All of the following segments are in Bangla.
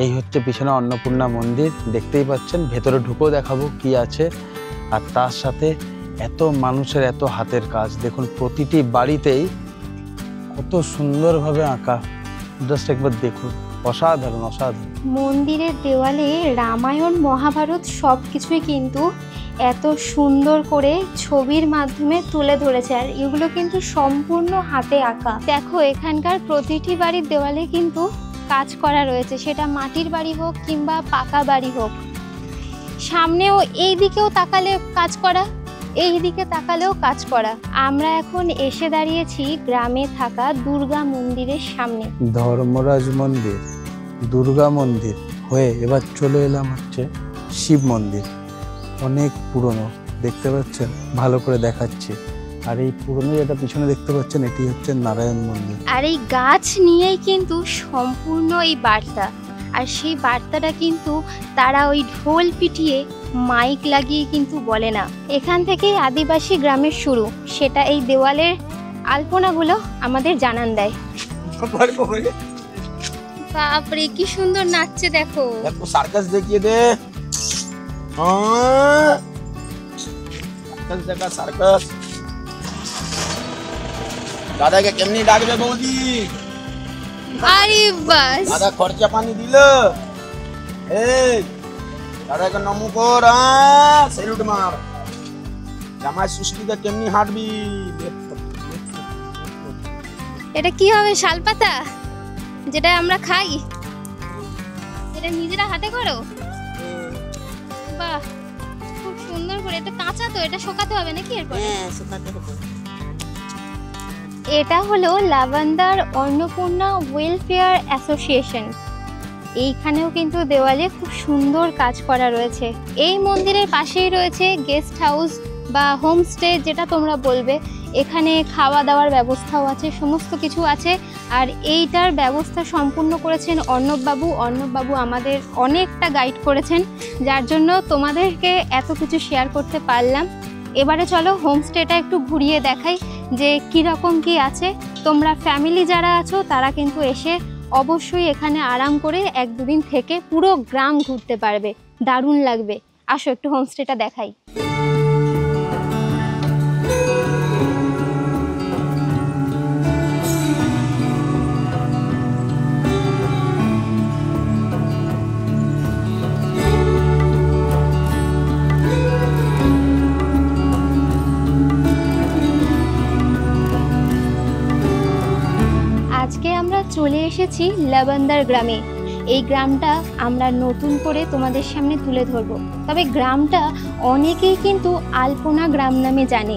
এই হচ্ছে পিছনে অন্নপূর্ণা মন্দির, দেখতেই পাচ্ছেন। ভেতরে ঢুকেও দেখাবো কি আছে। আর তার সাথে এত মানুষের এত হাতের কাজ, দেখুন প্রতিটি বাড়িতেই কত সুন্দরভাবে আঁকা। জাস্ট একবার দেখুন, অসাধারণ অসাধারণ। মন্দিরের দেওয়ালে রামায়ণ মহাভারত সব কিছুই কিন্তু এত সুন্দর করে ছবির মাধ্যমে তুলে ধরেছে। আর এগুলো কিন্তু সম্পূর্ণ হাতে আঁকা। দেখো এখানকার প্রতিটি বাড়ির দেওয়ালে কিন্তু কাজ করা রয়েছে, সেটা মাটির বাড়ি হোক কিংবা পাকা বাড়ি হোক। সামনেও এই দিকেও তাকালে কাজ করা, এই দিকে তাকালেও কাজ করা। আমরা এখন এসে দাঁড়িয়েছি গ্রামে থাকা দুর্গা মন্দিরের সামনে। ধর্মরাজ মন্দির, দুর্গা মন্দির হয়ে এবার চলে এলাম হচ্ছে শিব মন্দির। অনেক পুরনো, দেখতে পাচ্ছেন, ভালো করে দেখাচ্ছি। আর এই পুরনো যেটা পিছনে দেখতে পাচ্ছেন, এটি হচ্ছে নারায়ণ মন্দির। আর এই গাছ নিয়েই কিন্তু সম্পূর্ণ এই বার্তা। আর সেই বার্তাটা কিন্তু তারা ওই ঢোল পিটিয়ে মাইক লাগিয়ে কিন্তু বলে না। এখান থেকেই আদিবাসী গ্রামের শুরু, সেটা এই দেওয়ালের আলপনাগুলো আমাদের জানান দেয়। বাপরে কি সুন্দর নাচছে, দেখো। সার্কাস দেখিয়ে দে। Circus circus. দাদাকে কেমনি ডাকবে বৌদি? আরে বাস, দাদা খরচা পানি দিল। এই দাদাকে নমো কর, স্যালুট মার। জামাই সুষ্টিতে কেমনি হাঁটবি? এটা কি হবে? শালপাতা যেটা আমরা খাই, এটা নিজেরা হাতে করো? বাহ, খুব সুন্দর করে। এটা কাঁচা তো, এটা শুকাতে হবে নাকি এরপর? হ্যাঁ, শুকাতে হবে। এটা হলো লাভান্দার অন্নপূর্ণা ওয়েলফেয়ার অ্যাসোসিয়েশন। এইখানেও কিন্তু দেওয়ালে খুব সুন্দর কাজ করা রয়েছে। এই মন্দিরের পাশেই রয়েছে গেস্ট হাউস বা হোমস্টে, যেটা তোমরা বলবে। এখানে খাওয়া দাওয়ার ব্যবস্থাও আছে, সমস্ত কিছু আছে। আর এইটার ব্যবস্থা সম্পূর্ণ করেছেন অর্ণববাবু। অর্ণববাবু আমাদের অনেকটা গাইড করেছেন, যার জন্য তোমাদেরকে এত কিছু শেয়ার করতে পারলাম। এবারে চলো হোমস্টেটা একটু ঘুরিয়ে দেখাই যে কীরকম কি আছে। তোমরা ফ্যামিলি যারা আছো তারা কিন্তু এসে অবশ্যই এখানে আরাম করে 1-2 দিন থেকে পুরো গ্রাম ঘুরতে পারবে, দারুণ লাগবে। আসো একটু হোমস্টেটা দেখাই। আজকে আমরা চলে এসেছি লাভান্দার গ্রামে। এই গ্রামটা আমরা নতুন করে তোমাদের সামনে তুলে ধরব। তবে গ্রামটা অনেকেই কিন্তু আলপনা গ্রাম নামে জানে।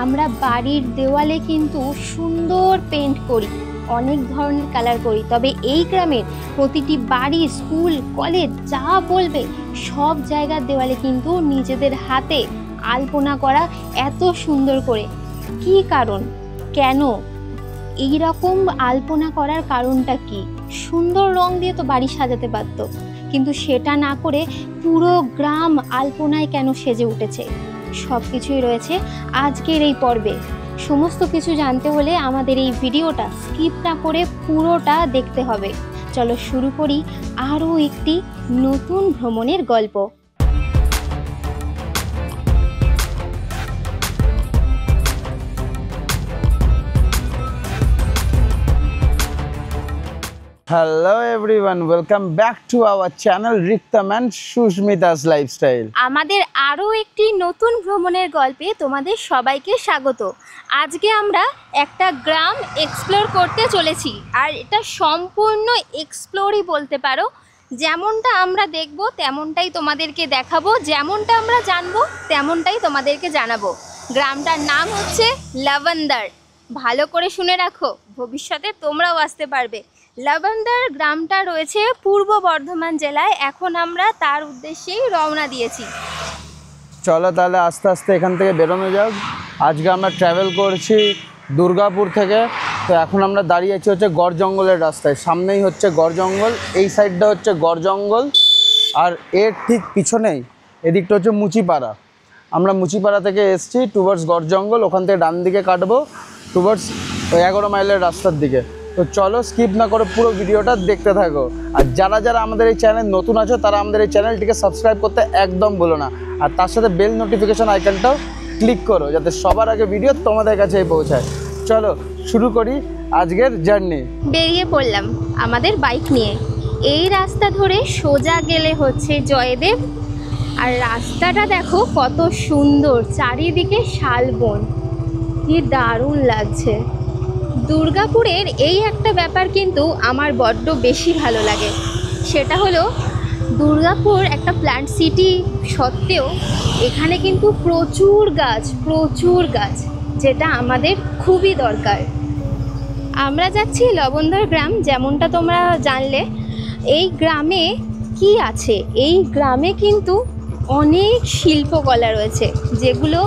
আমরা বাড়ির দেওয়ালে কিন্তু সুন্দর পেন্ট করি, অনেক ধরনের কালার করি। তবে এই গ্রামের প্রতিটি বাড়ি, স্কুল, কলেজ যা বলবে সব জায়গার দেওয়ালে কিন্তু নিজেদের হাতে আলপনা করা এত সুন্দর করে। কি কারণ, কেন এই রকম আলপনা করার কারণটা কি? সুন্দর রং দিয়ে তো বাড়ি সাজাতে পারত, কিন্তু সেটা না করে পুরো গ্রাম আলপনায় কেন সেজে উঠেছে? সব কিছুই রয়েছে আজকের এই পর্বে। সমস্ত কিছু জানতে হলে আমাদের এই ভিডিওটা স্কিপ না করে পুরোটা দেখতে হবে। চলো শুরু করি আরও একটি নতুন ভ্রমণের গল্প। Hello everyone, welcome back to our channel Riktam and Susmita's lifestyle. আমাদের আরও একটি নতুন ভ্রমণের গল্পে তোমাদের সবাইকে স্বাগত। আজকে আমরা একটা গ্রাম এক্সপ্লোর করতে চলেছি। আর এটা সম্পূর্ণ এক্সপ্লোরই বলতে পারো। যেমনটা আমরা দেখব তেমনটাই তোমাদেরকে দেখাবো, যেমনটা আমরা জানবো তেমনটাই তোমাদেরকে জানাবো। গ্রামটার নাম হচ্ছে লাভান্দার। ভালো করে শুনে রাখো, ভবিষ্যতে তোমরাও আসতে পারবে। লাভান্দার গ্রামটা রয়েছে পূর্ব বর্ধমান জেলায়। এখন আমরা তার উদ্দেশ্যেই রওনা দিয়েছি। চলো তাহলে আস্তে আস্তে এখান থেকে বেরোনো যাক। আজকে আমরা ট্রাভেল করছি দুর্গাপুর থেকে। তো এখন আমরা দাঁড়িয়ে আছি হচ্ছে গড় জঙ্গলের রাস্তায়। সামনেই হচ্ছে গড় জঙ্গল, এই সাইডটা হচ্ছে গড় জঙ্গল, আর এর ঠিক পিছনেই এদিকটা হচ্ছে মুচিপাড়া। আমরা মুচিপাড়া থেকে এসছি টুয়ার্ডস গড় জঙ্গল। ওখান থেকে ডান দিকে কাটবো টুয়ার্ডস 11 মাইলের রাস্তার দিকে। তো চলো স্কিপ না করে পুরো ভিডিওটা দেখতে থাকো। আর যারা যারা আমাদের এই চ্যানেল নতুন আছো তারা আমাদের এই চ্যানেলটিকে সাবস্ক্রাইব করতে একদম ভুলো না, আর তার সাথে বেল নোটিফিকেশন আইকনটাও ক্লিক করো যাতে সবার আগে ভিডিও তোমাদের কাছেই পৌঁছায়। চলো শুরু করি আজকের জার্নি। বেরিয়ে পড়লাম আমাদের বাইক নিয়ে। এই রাস্তা ধরে সোজা গেলে হচ্ছে জয়দেব। আর রাস্তাটা দেখো কত সুন্দর, চারিদিকে শালবন, কি দারুণ লাগছে। দুর্গাপুরের এই একটা ব্যাপার কিন্তু আমার বড্ড বেশি ভালো লাগে, সেটা হলো দুর্গাপুর একটা প্ল্যান্ট সিটি সত্ত্বেও এখানে কিন্তু প্রচুর গাছ, যেটা আমাদের খুবই দরকার। আমরা যাচ্ছি লবণধর গ্রাম, যেমনটা তোমরা জানলে। এই গ্রামে কি আছে? এই গ্রামে কিন্তু অনেক শিল্পকলা রয়েছে যেগুলো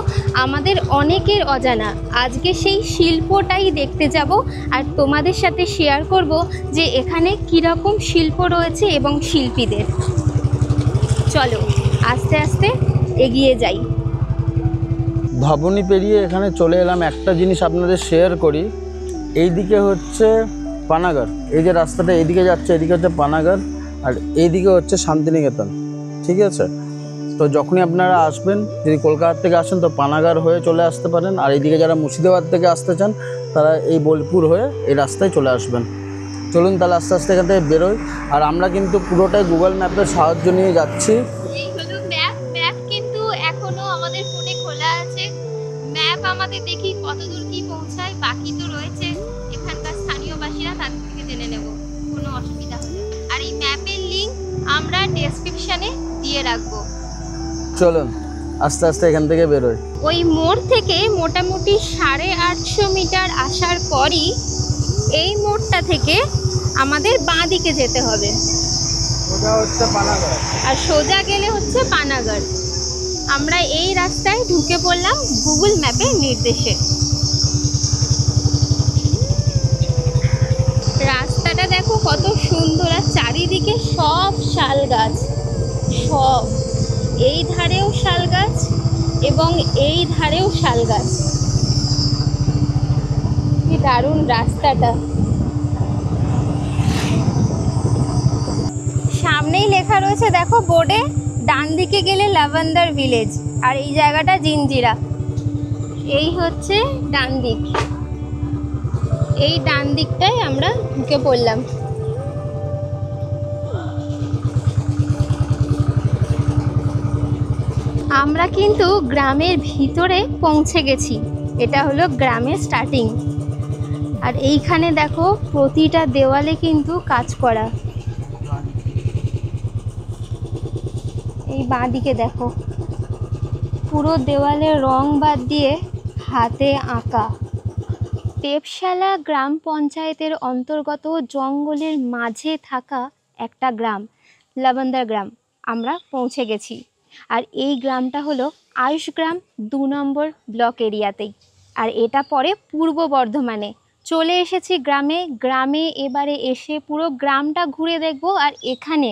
আমাদের অনেকের অজানা। আজকে সেই শিল্পটাই দেখতে যাব আর তোমাদের সাথে শেয়ার করব যে এখানে কীরকম শিল্প রয়েছে এবং শিল্পীদের। চলো আস্তে আস্তে এগিয়ে যাই। ভবনী পেরিয়ে এখানে চলে এলাম। একটা জিনিস আপনাদের শেয়ার করি, এইদিকে হচ্ছে পানাগড়, এই যে রাস্তাটা এইদিকে যাচ্ছে এদিকে হচ্ছে পানাগড়, আর এইদিকে হচ্ছে শান্তিনিকেতন। ঠিক আছে, তো যখনই আপনারা আসবেন, যদি কলকাতা থেকে আসেন তো পানাগড় হয়ে চলে আসতে পারেন, আর এইদিকে যারা মুর্শিদাবাদ থেকে আসতে চান তারা এই বোলপুর হয়ে এই রাস্তায় চলে আসবেন। চলুন তাহলে আস্তে আস্তে এখান থেকে বেরোই। আর আমরা কিন্তু পুরোটাই গুগল ম্যাপের সাহায্য নিয়ে যাচ্ছি। এই হলো ম্যাপ কিন্তু এখনো আমাদের ফোনে খোলা আছে। ম্যাপ আমাদের দেখি কতদূর কি পৌঁছায়, বাকি তো রয়েছে এখানকার স্থানীয় বাসীরা, তাদের থেকে জেনে নেব কোনো অসুবিধা হলে। আর এই ম্যাপের লিংক আমরা ডেসক্রিপশনে দিয়ে রাখবো। চলুন আস্তে আস্তে এখান থেকে বেরোই। ওই মোড় থেকে মোটামুটি 850 মিটার আসার পরই এই মোড়টা থেকে আমাদের বাঁ দিকে যেতে হবে, ওটা হচ্ছে পানাগড়, আর সোজা গেলে হচ্ছে পানাগড়। আমরা এই রাস্তায় ঢুকে পড়লাম গুগল ম্যাপের নির্দেশে। রাস্তাটা দেখো কত সুন্দর, আর চারিদিকে সব শাল গাছ, সব এই ধারেও শাল গাছ এবং এই ধারেও শাল গাছ। কি দারুণ রাস্তাটা। সামনেই লেখা রয়েছে দেখো বোর্ডে, ডান দিকে গেলে লাভেন্ডার ভিলেজ, আর এই জায়গাটা জিঞ্জিরা। এই হচ্ছে ডান দিক, এই ডান দিকটায় আমরা ঢুকে পড়লাম। আমরা কিন্তু গ্রামের ভিতরে পৌঁছে গেছি। এটা হলো গ্রামের স্টার্টিং। আর এইখানে দেখো প্রতিটা দেওয়ালে কিন্তু কাজ করা। এই বাঁ দিকে দেখো পুরো দেওয়ালে রং বাদ দিয়ে হাতে আঁকা। টেপশালা গ্রাম পঞ্চায়েতের অন্তর্গত জঙ্গলের মাঝে থাকা একটা গ্রাম, লাবন্দার গ্রাম, আমরা পৌঁছে গেছি। আর এই গ্রামটা হলো আয়ুষ গ্রাম 2 নম্বর ব্লক এরিয়াতেই, আর এটা পড়ে পূর্ব বর্ধমানে। চলে এসেছি গ্রামে এবারে এসে পুরো গ্রামটা ঘুরে দেখব। আর এখানে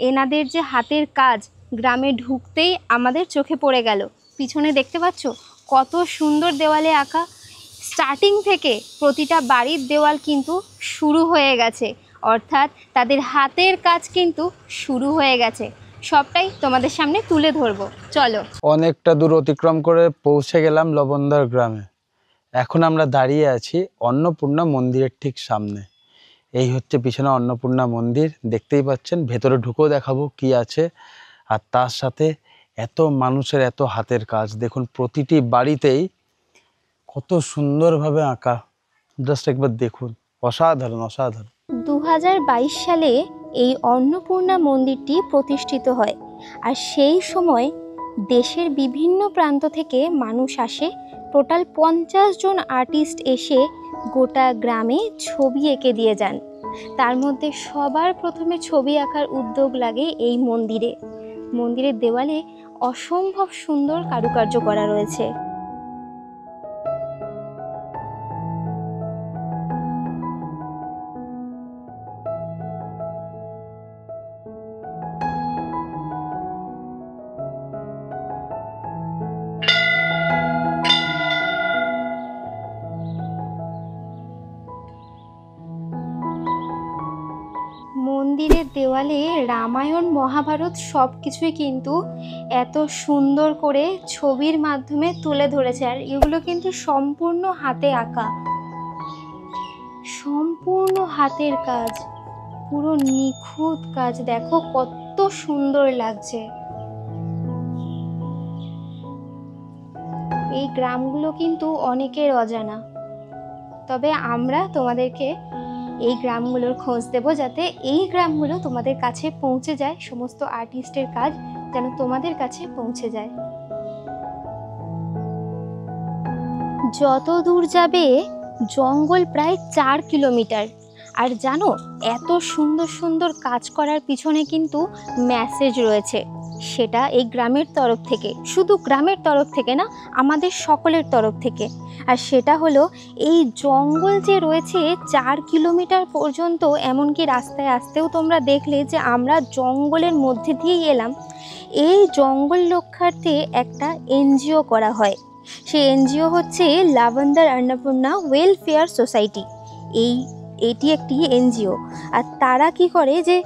এনাদের যে হাতের কাজ গ্রামে ঢুকতেই আমাদের চোখে পড়ে গেল। পিছনে দেখতে পাচ্ছ কত সুন্দর দেওয়ালে আঁকা। স্টার্টিং থেকে প্রতিটা বাড়ির দেওয়াল কিন্তু শুরু হয়ে গেছে, অর্থাৎ তাদের হাতের কাজ কিন্তু শুরু হয়ে গেছে। সবটাই তোমাদের সামনে তুলে ধরবো। চলো। অনেকটা দূর অতিক্রম করে পৌঁছে গেলাম লবণধর গ্রামে। এখন আমরা দাঁড়িয়ে আছি অন্নপূর্ণা মন্দিরের ঠিক সামনে। এই হচ্ছে পিছনে অন্নপূর্ণা মন্দির, দেখতেই পাচ্ছেন। ভেতরে ঢুকেও দেখাবো কি আছে। আর তার সাথে এত মানুষের এত হাতের কাজ, দেখুন প্রতিটি বাড়িতেই কত সুন্দরভাবে আঁকা। জাস্ট একবার দেখুন, অসাধারণ অসাধারণ। 2022 সালে এই অন্নপূর্ণা মন্দিরটি প্রতিষ্ঠিত হয়। আর সেই সময় দেশের বিভিন্ন প্রান্ত থেকে মানুষ আসে। টোটাল 50 জন আর্টিস্ট এসে গোটা গ্রামে ছবি এঁকে দিয়ে যান। তার মধ্যে সবার প্রথমে ছবি আঁকার উদ্যোগ লাগে এই মন্দিরে। মন্দিরের দেওয়ালে অসম্ভব সুন্দর কারুকার্য করা রয়েছে। মন্দিরের দেওয়ালে রামায়ণ মহাভারত সব কিছুই কিন্তু এত সুন্দর করে ছবির মাধ্যমে তুলে ধরেছে। আর এগুলো কিন্তু সম্পূর্ণ হাতে আঁকা, সম্পূর্ণ হাতের কাজ, পুরো নিখুঁত কাজ। দেখো কত সুন্দর লাগছে। এই গ্রামগুলো কিন্তু অনেকের অজানা, তবে আমরা তোমাদেরকে এই গ্রামগুলোর খোঁজ দেব, যাতে এই গ্রামগুলো তোমাদের কাছে পৌঁছে যায়, সমস্ত আর্টিস্টের কাজ যেন তোমাদের কাছে পৌঁছে যায়। যত দূর যাবে জঙ্গল প্রায় 4 কিলোমিটার। আর জানো, এত সুন্দর সুন্দর কাজ করার পিছনে কিন্তু মেসেজ রয়েছে। সেটা এই গ্রামের তরফ থেকে, শুধু গ্রামের তরফ থেকে না, আমাদের সকলের তরফ থেকে। আর সেটা হলো, এই জঙ্গল যে রয়েছে 4 কিলোমিটার পর্যন্ত, এমনকি রাস্তায় আসতেও তোমরা দেখলে যে আমরা জঙ্গলের মধ্যে দিয়েই এলাম। এই জঙ্গল রক্ষার্থে একটা এনজিও করা হয়। সেই এনজিও হচ্ছে লাবন্দার অন্নপূর্ণা ওয়েলফেয়ার সোসাইটি। এটি একটি এনজিও। আর তারা কি করে যে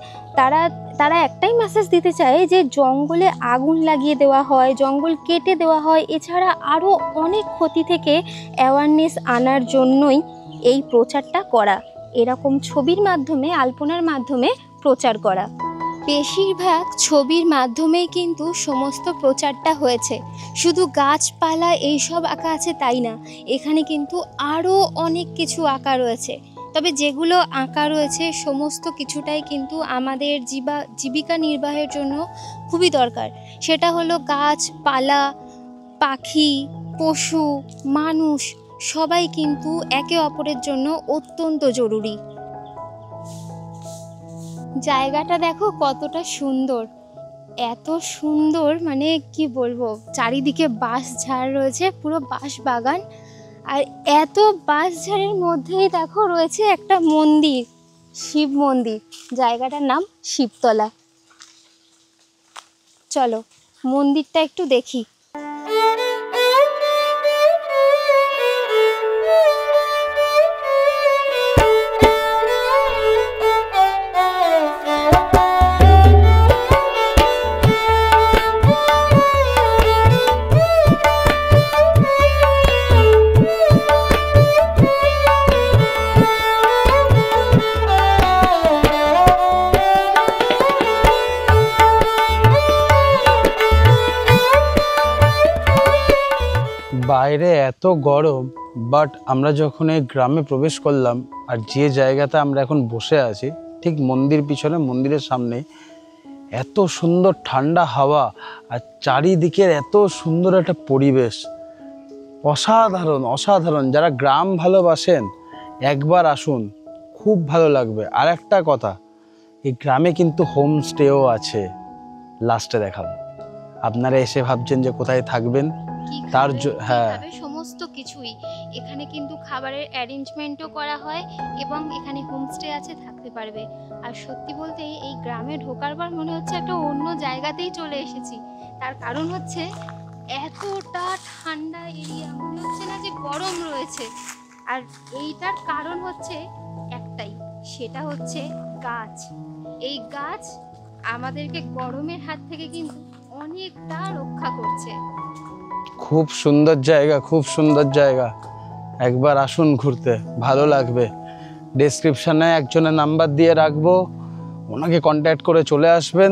তারা একটাই মেসেজ দিতে চায় যে জঙ্গলে আগুন লাগিয়ে দেওয়া হয়, জঙ্গল কেটে দেওয়া হয়, এছাড়া আরও অনেক ক্ষতি থেকে অ্যাওয়ারনেস আনার জন্যই এই প্রচারটা করা। এরকম ছবির মাধ্যমে, আলপনার মাধ্যমে প্রচার করা। বেশিরভাগ ছবির মাধ্যমেই কিন্তু সমস্ত প্রচারটা হয়েছে। শুধু গাছপালা এইসব আঁকা আছে তাই না, এখানে কিন্তু আরও অনেক কিছু আঁকা রয়েছে। তবে যেগুলো আঁকা রয়েছে সমস্ত কিছুটাই কিন্তু আমাদের জীবিকা নির্বাহের জন্য খুবই দরকার। সেটা হলো গাছপালা, পাখি, পশু, মানুষ, সবাই কিন্তু একে অপরের জন্য অত্যন্ত জরুরি। জায়গাটা দেখো কতটা সুন্দর, এত সুন্দর, মানে কি বলবো। চারিদিকে বাঁশঝাড় রয়েছে, পুরো বাঁশ বাগান। আর এত বাঁশঝাড়ের মধ্যেই দেখো রয়েছে একটা মন্দির, শিব মন্দির। জায়গাটার নাম শিবতলা। চলো মন্দিরটা একটু দেখি। বাইরে এত গরম, বাট আমরা যখন এই গ্রামে প্রবেশ করলাম, আর যে জায়গাতে আমরা এখন বসে আছি ঠিক মন্দির পিছনে, মন্দিরের সামনে, এত সুন্দর ঠান্ডা হাওয়া আর চারিদিকের এত সুন্দর একটা পরিবেশ, অসাধারণ অসাধারণ। যারা গ্রাম ভালোবাসেন একবার আসুন, খুব ভালো লাগবে। আর একটা কথা, এই গ্রামে কিন্তু হোমস্টেও আছে, লাস্টে দেখাবো। আপনারা এসে ভাবছেন যে কোথায় থাকবেন, তার হ্যাঁ, সমস্ত কিছুই এখানে কিন্তু খাবারের অ্যারেঞ্জমেন্টও করা হয় এবং এখানে হোমস্টে আছে, থাকতে পারবে। আর সত্যি বলতে এই গ্রামে ঢোকার পর মনে হচ্ছে একটা অন্য জায়গাতেই চলে এসেছি। তার কারণ হচ্ছে এতটা ঠান্ডা এরিয়া, মনে হচ্ছে না যে গরম রয়েছে। আর এইটার কারণ হচ্ছে একটাই, সেটা হচ্ছে গাছ। এই গাছ আমাদেরকে গরমের হাত থেকে কিন্তু অনেকটা রক্ষা করছে। খুব সুন্দর জায়গা, খুব সুন্দর জায়গা। একবার আসুন ঘুরতে, ভালো লাগবে। ডেসক্রিপশানে একজনের নাম্বার দিয়ে রাখবো, ওনাকে কন্ট্যাক্ট করে চলে আসবেন।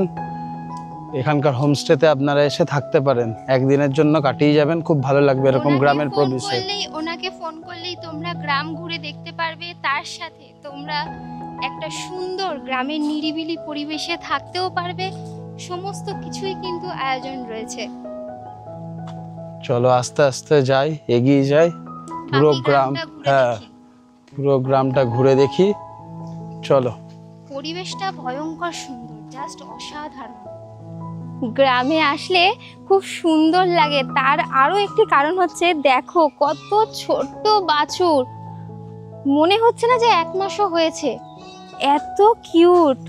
এখানকার হোমস্টেতে আপনারা এসে থাকতে পারেন, একদিনের জন্য কাটিয়ে যাবেন, খুব ভালো লাগবে এরকম গ্রামের পরিবেশে। ওনাকে ফোন করলেই তোমরা গ্রাম ঘুরে দেখতে পারবে, তার সাথে তোমরা একটা সুন্দর গ্রামের নিরিবিলি পরিবেশে থাকতেও পারবে। সমস্ত কিছুই কিন্তু আয়োজন রয়েছে। চলো আস্তে আস্তে যাই, এগিয়ে যাই, পুরো গ্রাম, হ্যাঁ পুরো গ্রামটা ঘুরে দেখি। চলো। পরিবেশটা ভয়ঙ্কর সুন্দর, জাস্ট অসাধারণ। গ্রামে আসলে খুব সুন্দর লাগে। তার আরো একটি কারণ হচ্ছে, দেখো কত ছোট্ট বাছুর, মনে হচ্ছে না যে 1 মাসও হয়েছে, এত কিউট।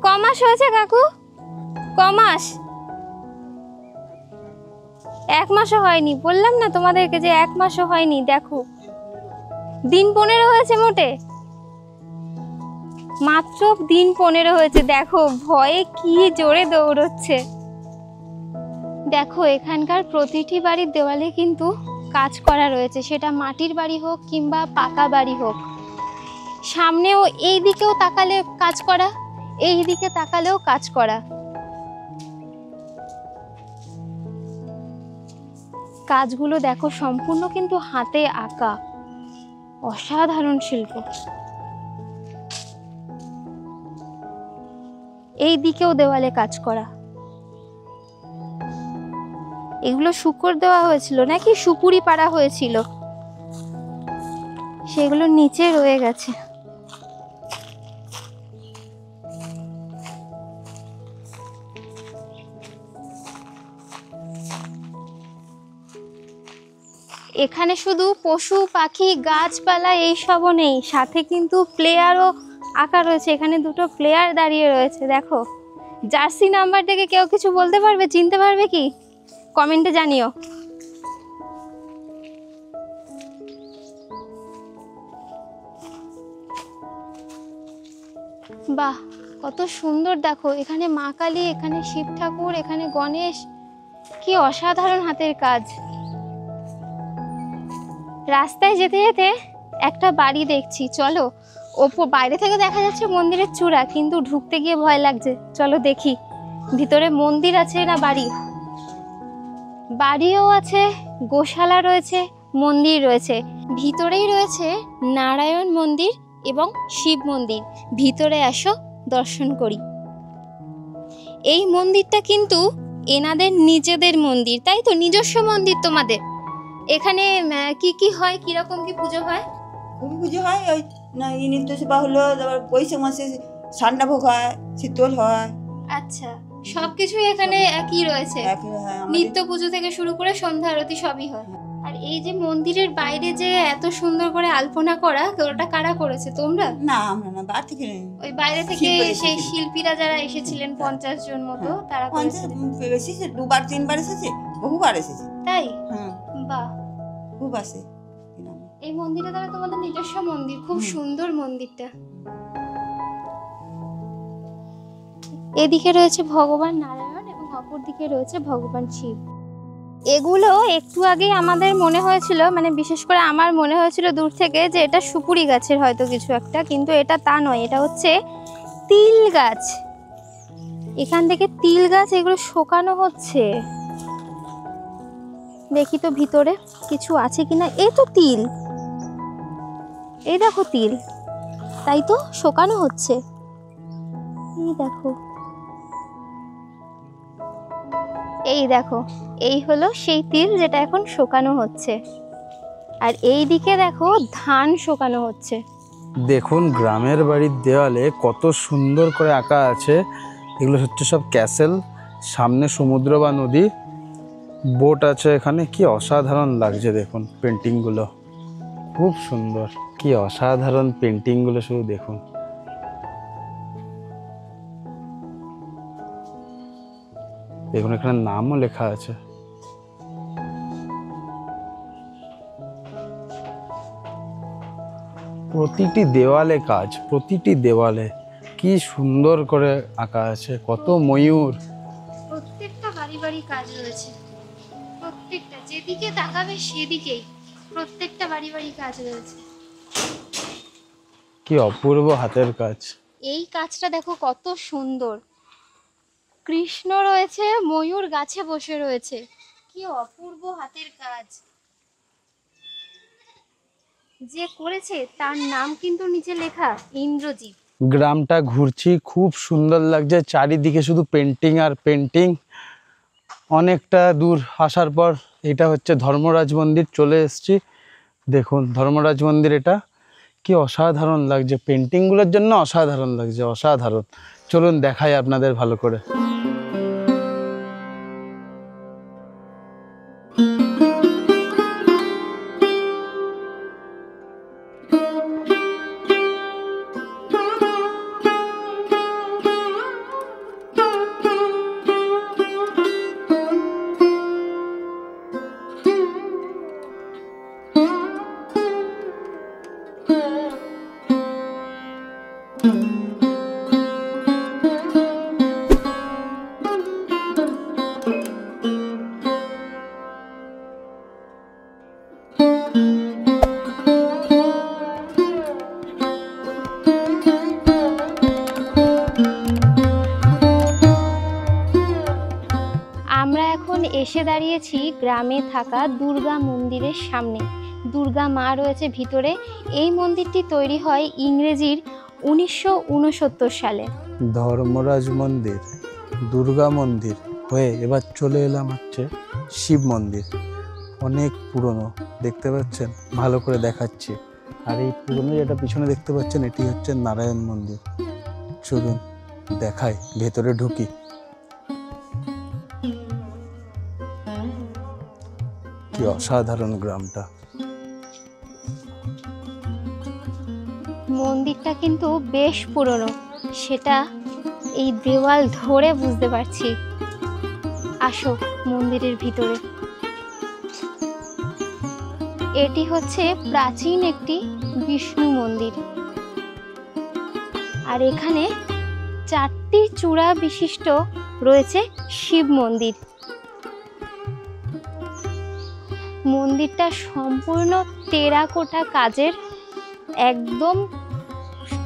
ক মাস হয়েছে কাকু? ক মাস? 1 মাসও হয়নি, বললাম না তোমাদেরকে যে 1 মাসও হয়নি। দেখো দিন 15 হয়েছে মোটে। মাত্র দিন 15 হয়েছে, দেখো ভয়ে কি জোরে দৌড়চ্ছে। দেখো এখানকার প্রতিটি বাড়ির দেওয়ালে কিন্তু কাজ করা রয়েছে, সেটা মাটির বাড়ি হোক কিংবা পাকা বাড়ি হোক। সামনেও এই দিকেও তাকালে কাজ করা, এই দিকে তাকালেও কাজ করা। কাজগুলো দেখো সম্পূর্ণ কিন্তু হাতে আঁকা, অসাধারণ শিল্প। এই দিকেও দেওয়ালে কাজ করা। এগুলো শুকর দেওয়া হয়েছিল নাকি সুপুরি পাড়া হয়েছিল, সেগুলো নিচে রয়ে গেছে। এখানে শুধু পশু পাখি গাছপালা এইসবও নেই, সাথে কিন্তু প্লেয়ারও আঁকা রয়েছে। এখানে দুটো প্লেয়ার দাঁড়িয়ে রয়েছে, দেখো। জার্সি নাম্বার থেকে কেউ কিছু বলতে পারবে, চিনতে পারবে কি? কমেন্টে জানিও। বাহ, কত সুন্দর দেখো। এখানে মা কালী, এখানে শিব ঠাকুর, এখানে গণেশ, কি অসাধারণ হাতের কাজ। রাস্তায় যেতে যেতে একটা বাড়ি দেখছি, চলো। বাইরে থেকে দেখা যাচ্ছে মন্দিরের চূড়া, কিন্তু ঢুকতে গিয়ে ভয় লাগছে। চলো দেখি ভিতরে মন্দির আছে না বাড়ি। বাড়িও আছে, গোশালা রয়েছে, মন্দির রয়েছে। ভিতরেই রয়েছে নারায়ণ মন্দির এবং শিব মন্দির। ভিতরে আসো, দর্শন করি। এই মন্দিরটা কিন্তু এনাদের নিজেদের মন্দির, তাই তো? নিজস্ব মন্দির তোমাদের। এখানে কি কি হয়, কিরকম কি পুজো হয়? খুবই পুজো হয়। ওই না নিত্য সেবা হলো, তারপর বৈশাখ মাসে সান্ডা ভোগ হয়, শীতল হয়। আচ্ছা, সবকিছুই এখানে একই রয়েছে। নিত্য পুজো থেকে শুরু করে সন্ধ্যা আরতি সবই হয়। আর এই যে মন্দিরের বাইরে যে এত সুন্দর করে আলপনা করা, ওটা কারা করেছে? তোমরা? না, আমরা না, বাইরে থেকে ওই বাইরে থেকে সেই শিল্পীরা যারা এসেছিলেন 50 জন মতো, তারা করেছে। এসেছে 2বার 3বার এসেছে, বহুবার এসেছে। তাই? হ্যাঁ, বাহ, খুব আসে। এই মন্দিরে তাহলে তোমাদের নিজস্ব মন্দির, খুব সুন্দর মন্দিরটা। এদিকে রয়েছে ভগবান নারায়ণ এবং অপর দিকে রয়েছে ভগবান শিব। এগুলো একটু আগেই আমাদের মনে হয়েছিল, মানে বিশেষ করে আমার মনে হয়েছিল দূর থেকে, যে এটা সুপুরি গাছের হয়তো কিছু একটা, কিন্তু এটা তা নয়, এটা হচ্ছে তিল গাছ। এখান থেকে তিল গাছ এগুলো শোকানো হচ্ছে। দেখি তো ভিতরে কিছু আছে কিনা। এই তো তিল, এই দেখো তিল, তাই তো শোকানো হচ্ছে। এই দেখো, এই দেখো, এই হলো সেই তিল যেটা এখন শোকানো হচ্ছে। আর এই দিকে দেখো ধান শোকানো হচ্ছে। দেখুন গ্রামের বাড়ির দেওয়ালে কত সুন্দর করে আঁকা আছে। এগুলো হচ্ছে সব ক্যাসেল, সামনে সমুদ্র বা নদী, বোট আছে এখানে। কি অসাধারণ লাগছে দেখুন পেন্টিংগুলো, খুব সুন্দর। কি অসাধারণ পেন্টিংগুলো, শুধু দেখুন। দেখুন এখানে নামও লেখা আছে। প্রতিটি দেওয়ালে কাজ, প্রতিটি দেওয়ালে কি সুন্দর করে আঁকা আছে। কত ময়ূর, প্রত্যেকটা বাড়ি বাড়ি কাজ রয়েছে। প্রত্যেকটা, যেদিকে তাকাবে সেদিকেই প্রত্যেকটা বাড়ি বাড়ি কাজ রয়েছে। কি অপূর্ব হাতের কাজ। এই কাজটা দেখো কত সুন্দর। কৃষ্ণ রয়েছে, ময়ূর গাছে বসে রয়েছে। কি অপূর্ব হাতের কাজ। যে করেছে তার নাম কিন্তু নিচে লেখা, ইন্দ্রজিৎ। গ্রামটা ঘুরছি, খুব সুন্দর লাগছে। চারিদিকে শুধু পেন্টিং আর পেন্টিং। অনেকটা দূর আসার পর এটা হচ্ছে ধর্মরাজ মন্দির, চলে এসেছি। দেখুন ধর্মরাজ মন্দির, এটা কি অসাধারণ লাগছে। পেন্টিংগুলোর জন্য অসাধারণ লাগছে, অসাধারণ। চলুন দেখাই আপনাদের ভালো করে। Thank you. এসে দাঁড়িয়েছি গ্রামে থাকা দুর্গা মন্দিরের সামনে। দুর্গা মা রয়েছে ভিতরে। এই মন্দিরটি তৈরি হয় ইংরেজির 1969 সালে। ধর্মরাজ মন্দির, দুর্গা মন্দির হয়ে এবার চলে এলাম হচ্ছে শিব মন্দির। অনেক পুরনো, দেখতে পাচ্ছেন, ভালো করে দেখাচ্ছি। আর এই পুরনো যেটা পিছনে দেখতে পাচ্ছেন এটি হচ্ছে নারায়ণ মন্দির। চলুন দেখাই, ভেতরে ঢুকি। কি অসাধারণ গ্রামটা। মন্দিরটা কিন্তু বেশ পুরনো, সেটা এই দেওয়াল ধরে বুঝতে পারছি। আসো মন্দিরের ভিতরে। এটি হচ্ছে প্রাচীন একটি বিষ্ণু মন্দির। আর এখানে 4টি চূড়া বিশিষ্ট রয়েছে শিব মন্দির। মন্দিরটা সম্পূর্ণ টেরাকোটা কাজের, একদম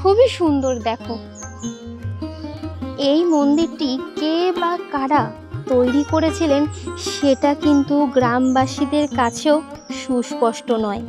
খুবই সুন্দর। দেখো এই মন্দিরটি কে বা কারা তৈরি করেছিলেন সেটা কিন্তু গ্রামবাসীদের কাছেও সুস্পষ্ট নয়।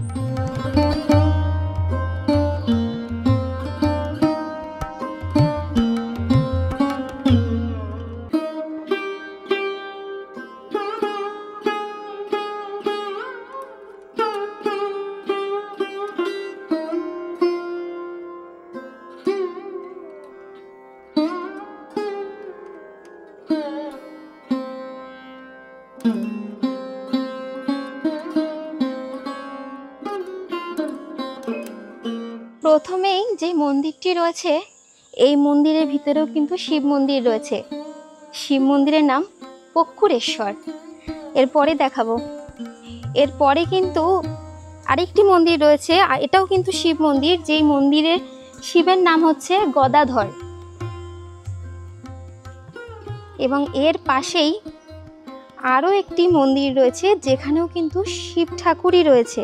প্রথমেই যে মন্দিরটি রয়েছে, এই মন্দিরের ভিতরেও কিন্তু শিব মন্দির রয়েছে। শিব মন্দিরের নাম পক্ষুরেশ্বর। এরপরে দেখাবো। এরপরে কিন্তু আরেকটি মন্দির রয়েছে, আর এটাও কিন্তু শিব মন্দির, যেই মন্দিরের শিবের নাম হচ্ছে গদাধর। এবং এর পাশেই আরও একটি মন্দির রয়েছে যেখানেও কিন্তু শিব ঠাকুরই রয়েছে,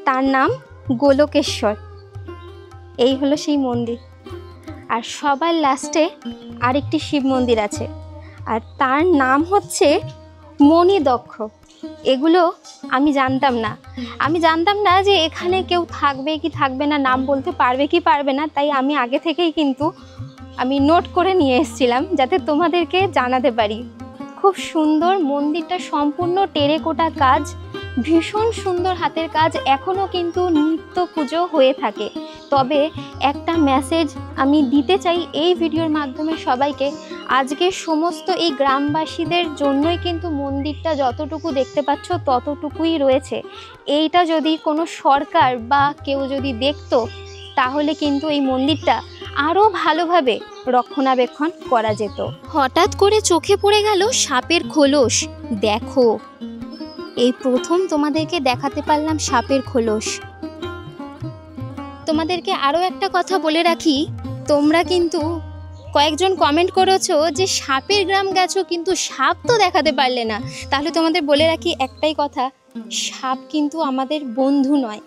তার নাম গোলকেশ্বর। এই হলো সেই মন্দির। আর সবার লাস্টে আরেকটি শিব মন্দির আছে, আর তার নাম হচ্ছে মণিদক্ষ। এগুলো আমি জানতাম না যে এখানে কেউ থাকবে কি থাকবে না, নাম বলতে পারবে কি পারবে না। তাই আমি আগে থেকেই কিন্তু আমি নোট করে নিয়ে এসেছিলাম যাতে তোমাদেরকে জানাতে পারি। খুব সুন্দর মন্দিরটা, সম্পূর্ণ টেরাকোটা কাজ, ভীষণ সুন্দর হাতের কাজ। এখনও কিন্তু নিত্য পুজো হয়ে থাকে। তবে একটা মেসেজ আমি দিতে চাই এই ভিডিওর মাধ্যমে সবাইকে। আজকে সমস্ত এই গ্রামবাসীদের জন্যই কিন্তু মন্দিরটা যতটুকু দেখতে পাচ্ছ ততটুকুই রয়েছে। এইটা যদি কোনো সরকার বা কেউ যদি দেখতো তাহলে কিন্তু এই মন্দিরটা আরও ভালোভাবে রক্ষণাবেক্ষণ করা যেত। হঠাৎ করে চোখে পড়ে গেল সাপের খোলস। দেখো, এই প্রথম তোমাদেরকে দেখাতে পারলাম সাপের খোলস। তোমাদেরকে আরও একটা কথা বলে রাখি, তোমরা কিন্তু কয়েকজন কমেন্ট করেছো যে সাপের গ্রাম গেছো কিন্তু সাপ তো দেখাতে পারলে না। তাহলে তোমাদের বলে রাখি একটাই কথা, সাপ কিন্তু আমাদের বন্ধু নয়।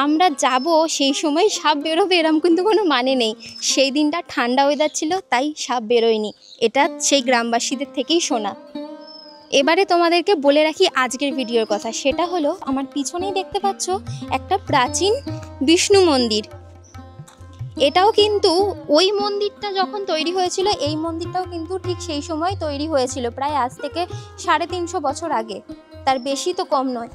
আমরা যাব সেই সময় সাপ বেরোবে এরম কিন্তু কোনো মানে নেই। সেই দিনটা ঠান্ডা ওয়েদার ছিল তাই সাপ বেরোয়নি, এটা সেই গ্রামবাসীদের থেকেই শোনা। এবারে তোমাদেরকে বলে রাখি আজকের ভিডিওর কথা। সেটা হলো, আমার পিছনেই দেখতে পাচ্ছ একটা প্রাচীন বিষ্ণু মন্দির। এটাও কিন্তু ওই মন্দিরটা যখন তৈরি হয়েছিল, এই মন্দিরটাও কিন্তু ঠিক সেই সময় তৈরি হয়েছিল, প্রায় আজ থেকে 350 বছর আগে, তার বেশি তো কম নয়।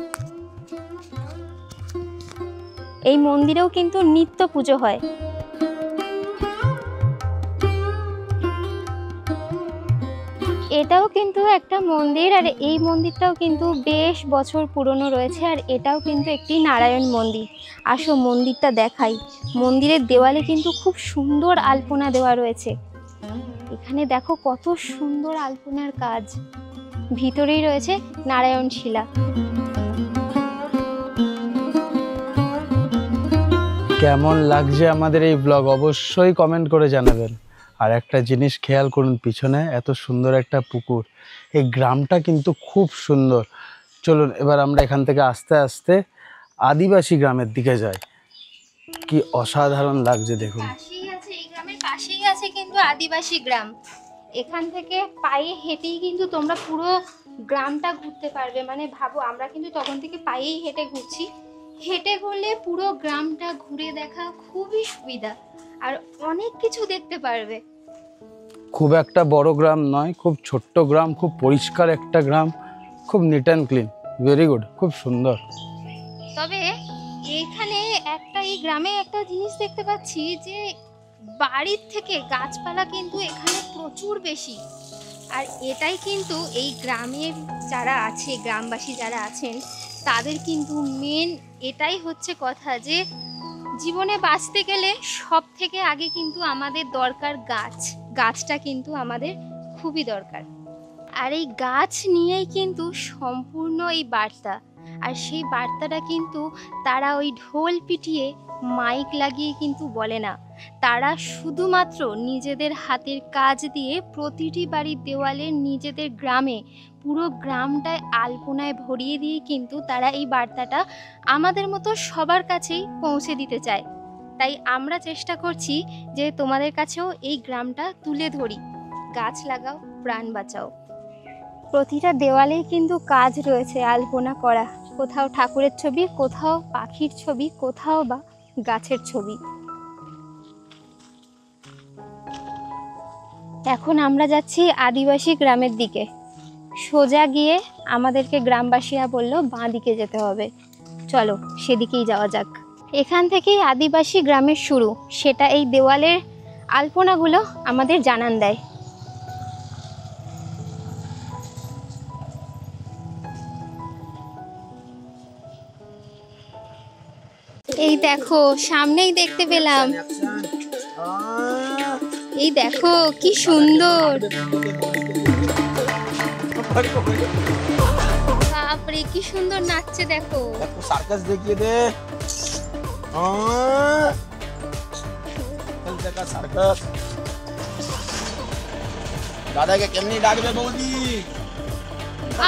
এই মন্দিরেও কিন্তু নিত্য পুজো হয়। এটাও কিন্তু একটা মন্দির, আর এই মন্দিরটাও কিন্তু বেশ বছর পুরনো রয়েছে। আর এটাও কিন্তু একটি নারায়ণ মন্দির। আসো মন্দিরটা দেখাই। মন্দিরের দেওয়ালে কিন্তু খুব সুন্দর আলপনা দেওয়া রয়েছে। এখানে দেখো কত সুন্দর আলপনার কাজ। ভিতরেই রয়েছে নারায়ণ শিলা। কেমন লাগছে আমাদের এই ব্লগ অবশ্যই কমেন্ট করে জানাবেন। আর একটা জিনিস খেয়াল করুন, পিছনে এত সুন্দর একটা পুকুর। এই গ্রামটা কিন্তু খুব সুন্দর। চলুন এবার আমরা এখান থেকে আস্তে আস্তে আদিবাসী গ্রামের দিকে যাই। কি অসাধারণ লাগছে দেখুন। এই গ্রামের পাশেই আছে কিন্তু আদিবাসী গ্রাম। এখান থেকে পায়ে হেঁটেই কিন্তু তোমরা পুরো গ্রামটা ঘুরতে পারবে। মানে ভাবো, আমরা কিন্তু তখন থেকে পায়েই হেঁটে ঘুরছি। হেঁটে করলে পুরো গ্রামটা ঘুরে দেখা খুবই সুবিধা, আর অনেক কিছু দেখতে পারবে। খুব একটা বড় গ্রাম নয়, খুব ছোট্ট গ্রাম, খুব পরিষ্কার একটা গ্রাম, খুব neat and clean, very good, খুব সুন্দর। তবে এখানে এই গ্রামে একটা জিনিস দেখতে পাচ্ছি যে বাড়ির থেকে গাছপালা কিন্তু এখানে প্রচুর বেশি। আর এটাই কিন্তু এই গ্রামের যারা আছে, গ্রামবাসী যারা আছেন, তাদের কিন্তু মেন এটাই হচ্ছে কথা যে জীবনে বাঁচতে গেলে সব থেকে আগে কিন্তু আমাদের দরকার গাছটা কিন্তু আমাদের খুবই দরকার। আর এই গাছ নিয়েই কিন্তু সম্পূর্ণ এই বার্তা। আর সেই বার্তাটা কিন্তু তারা ওই ঢোল পিটিয়ে মাইক লাগিয়ে কিন্তু বলে না, তারা শুধুমাত্র নিজেদের হাতের কাজ দিয়ে প্রতিটি বাড়ির দেওয়ালে, নিজেদের গ্রামে, পুরো গ্রামটায় আলপনায় ভরিয়ে দিয়ে কিন্তু তারা এই বার্তাটা আমাদের মতো সবার কাছেই পৌঁছে দিতে চায়। তাই আমরা চেষ্টা করছি যে তোমাদের কাছেও এই গ্রামটা তুলে ধরি। গাছ লাগাও, প্রাণ বাঁচাও। প্রতিটা দেওয়ালেই কিন্তু কাজ রয়েছে আলপনা করা, কোথাও ঠাকুরের ছবি, কোথাও পাখির ছবি, কোথাও বা গাছের ছবি। এখন আমরা যাচ্ছি আদিবাসী গ্রামের দিকে। সোজা গিয়ে আমাদেরকে গ্রামবাসীরা বলল বাঁ দিকে যেতে হবে। চলো সেদিকেই যাওয়া যাক। এখান থেকেই আদিবাসী গ্রামের শুরু, সেটা এই দেওয়ালের আলপনাগুলো আমাদের জানান দেয়। এই দেখো, সামনেই দেখতে পেলাম। এই দেখো কি সুন্দর, বাপরে কি সুন্দর নাচছে। দেখো সার্কাস দেখিয়ে দে। দেখা সার্কাস। দাদাকে কেমনি ডাকবে বৌদি?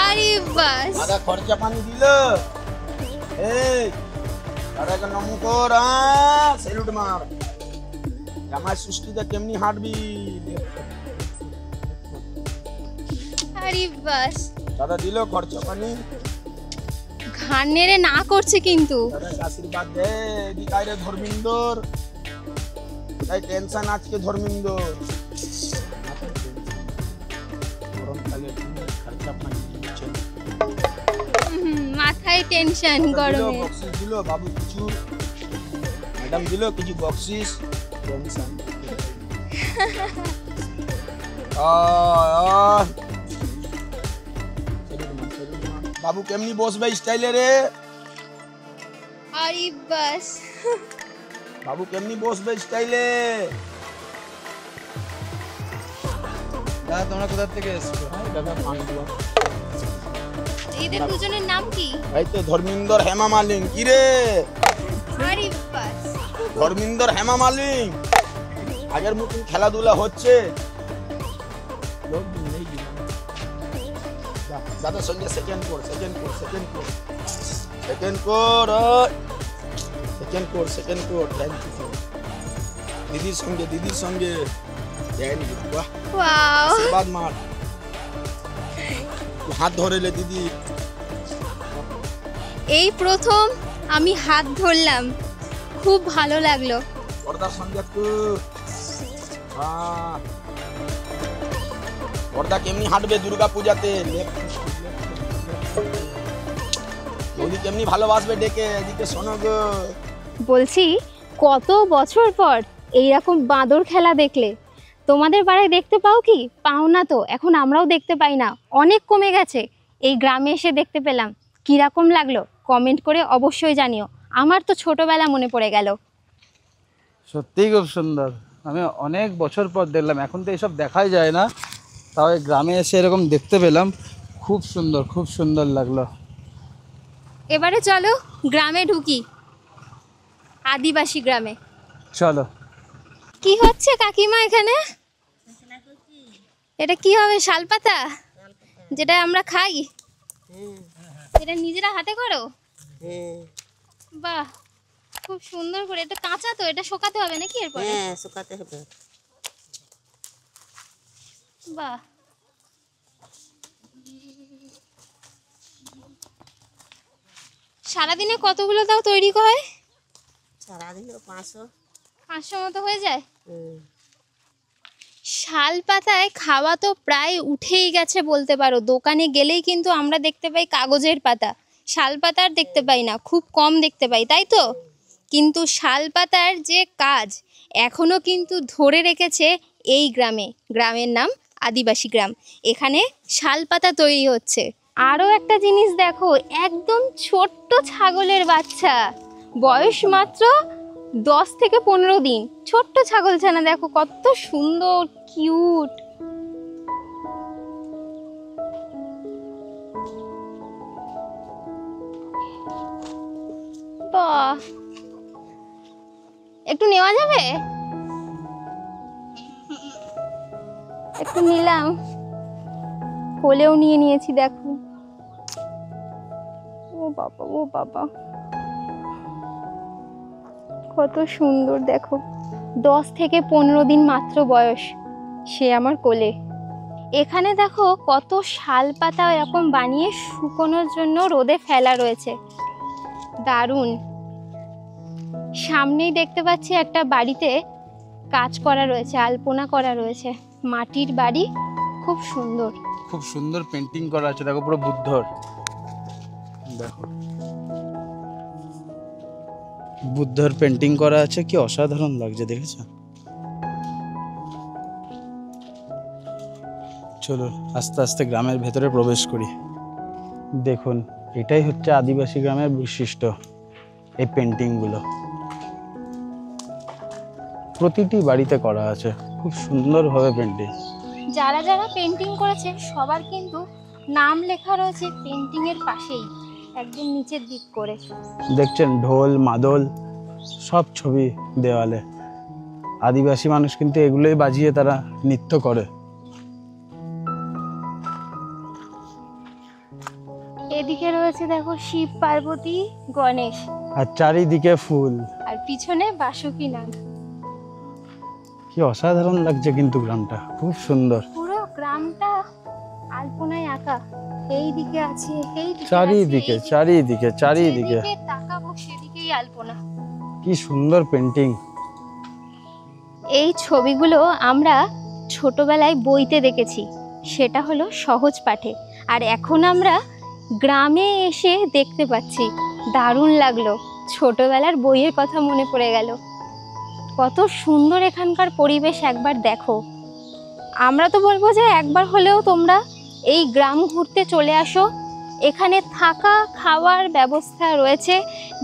আরে বাস, দাদা খরচা পানি দিল। এই দাদাকে নমু কর, সেলুট মার। জামাই সৃষ্টিতে কেমনি হাঁটবি? আরে বাস, দাদা দিল খরচা পানি। ঘাড় নেড়ে না করছে কিন্তু। দাদাকে আশীর্বাদ দে। এদিকে রে ধর্মিন্দর, তাই টেনশন আজকে ধর্মিন্দর। গরমকালে খরচা পানি দিচ্ছে। মাথায় টেনশন গরমে। বক্সিস দিল বাবু কিছু, ম্যাডাম দিল কিছু বক্সিস। টেনশন বাবু কেমনি বসবে স্টাইলে রে? আরে বাস, বাবু কেমনি বসবে স্টাইলে? দাদা তোমরা কোথা থেকে এসছো? দাদা পান্ডুয়া। এদের দুজনের নাম কি? এই তো ধর্মিন্দর, হেমা মালিং। কি রে আরে বাস, ধর্মিন্দর, হেমা মালিং? আগের মতন খেলাধুলা হচ্ছে? দাদার সঙ্গে সেকেন্ড কর। দিদির সঙ্গে বাহ, ওয়াও, আশীর্বাদ মার। হাত ধরেলে দিদি। এই প্রথম আমি হাত ধরলাম, খুব ভালো লাগলো। পর্দার সঙ্গে একটু পর্দা কেমনি হাঁটবে দুর্গা পূজাতে? বৌদি কেমনি ভালোবাসবে ডেকে। এদিকে শোনো গো, বলছি কত বছর পর এইরকম বাঁদর খেলা দেখলে? তোমাদের পাড়ায় দেখতে পাও কি? পাও না তো, এখন আমরাও দেখতে পাই না, অনেক কমে গেছে। এই গ্রামে এসে দেখতে পেলাম, কীরকম লাগলো কমেন্ট করে অবশ্যই জানিও। আমার তো ছোটবেলা মনে পড়ে গেল। সত্যিই খুব সুন্দর। আমি অনেক বছর পর দেখলাম, এখন তো এসব দেখাই যায় না, তাও এই গ্রামে এসে এরকম দেখতে পেলাম। খুব সুন্দর, খুব সুন্দর লাগলো। এবারে চলো গ্রামে ঢুকি, আদিবাসী গ্রামে। চলো। কি হচ্ছে কাকিমা এখানে? এটা কি হবে? শালপাতা, যেটা আমরা খাই? এটা নিজেরা হাতে করো? বাহ, খুব সুন্দর করে। এটা কাঁচা তো, এটা শুকাতে হবে নাকি এরপরে? হ্যাঁ শুকাতে হবে। বাহ, সারাদিনে কতগুলো তাও তৈরি হয়? সারাদিন 500। 500 মতো হয়ে যায়। শাল পাতায় খাওয়া তো প্রায় উঠেই গেছে বলতে পারো। দোকানে গেলেই কিন্তু আমরা দেখতে পাই কাগজের পাতা, শাল পাতা আর দেখতে পাই না, খুব কম দেখতে পাই, তাই তো? কিন্তু শাল পাতার যে কাজ এখনো কিন্তু ধরে রেখেছে এই গ্রামে। গ্রামের নাম আদিবাসী গ্রাম। এখানে শাল পাতা তৈরি হচ্ছে। আরও একটা জিনিস দেখো, একদম ছোট্ট ছাগলের বাচ্চা, বয়স মাত্র 10 থেকে 15 দিন। ছোট্ট ছাগল ছানা দেখো কত সুন্দর, কিউট। বাহ, একটু নেওয়া যাবে? একটু নিলাম, কোলেও নিয়ে নিয়েছি। দেখো, ও বাবা, ও বাবা, কত সুন্দর। দেখো, 10 থেকে 15 দিন মাত্র বয়স, সে আমার কোলে। এখানে দেখো কত শাল পাতা এরকম বানিয়ে শুকোনোর জন্য রোদে ফেলা রয়েছে, দারুণ। সামনেই দেখতে পাচ্ছি একটা বাড়িতে কাজ করা রয়েছে, আলপনা করা রয়েছে, মাটির বাড়ি, খুব সুন্দর। খুব সুন্দর পেন্টিং করা আছে, দেখো পুরো বুদ্ধর। দেখো বুদ্ধর পেন্টিং করা আছে, কি অসাধারণ লাগছে, দেখেছো? চলো আস্তে আস্তে গ্রামের ভেতরে প্রবেশ করি। দেখুন, এটাই হচ্ছে আদিবাসী গ্রামের বৈশিষ্ট্য, এই পেন্টিংগুলো প্রতিটি বাড়িতে করা আছে, খুব সুন্দরভাবে পেন্টিং। যারা যারা পেন্টিং করেছে সবার কিন্তু নাম লেখা রয়েছে পেন্টিং এর পাশেই, একদম নিচের দিক করে। দেখছেন ঢোল মাদল সব ছবি দেওয়ালে। আদিবাসী মানুষ কিন্তু এগুলোই বাজিয়ে তারা নৃত্য করে। এদিকে রয়েছে দেখো শিব পার্বতী গণেশ, আর চারিদিকে ফুল, আর পিছনে বাসুকি নাগ। কি অসাধারণ লাগছে কিন্তু গ্রামটা, খুব সুন্দর। পুরো গ্রামটা আলপনায় আঁকা। এই দিকে আছে, এই দিকে চারিদিকে আছে, চারিদিকে চারিদিকে যেদিকে তাকাবো সেদিকেই আলপনা। কি সুন্দর পেন্টিং। এই ছবিগুলো আমরা ছোটবেলায় বইতে দেখেছি, সেটা হলো সহজ পাঠে, আর এখন আমরা গ্রামে এসে দেখতে পাচ্ছি। দারুণ লাগলো, ছোটবেলার বইয়ের কথা মনে পড়ে গেল। কত সুন্দর এখানকার পরিবেশ, একবার দেখো। আমরা তো বলবো যে একবার হলেও তোমরা এই গ্রাম ঘুরতে চলে আসো। এখানে থাকা খাওয়ার ব্যবস্থা রয়েছে,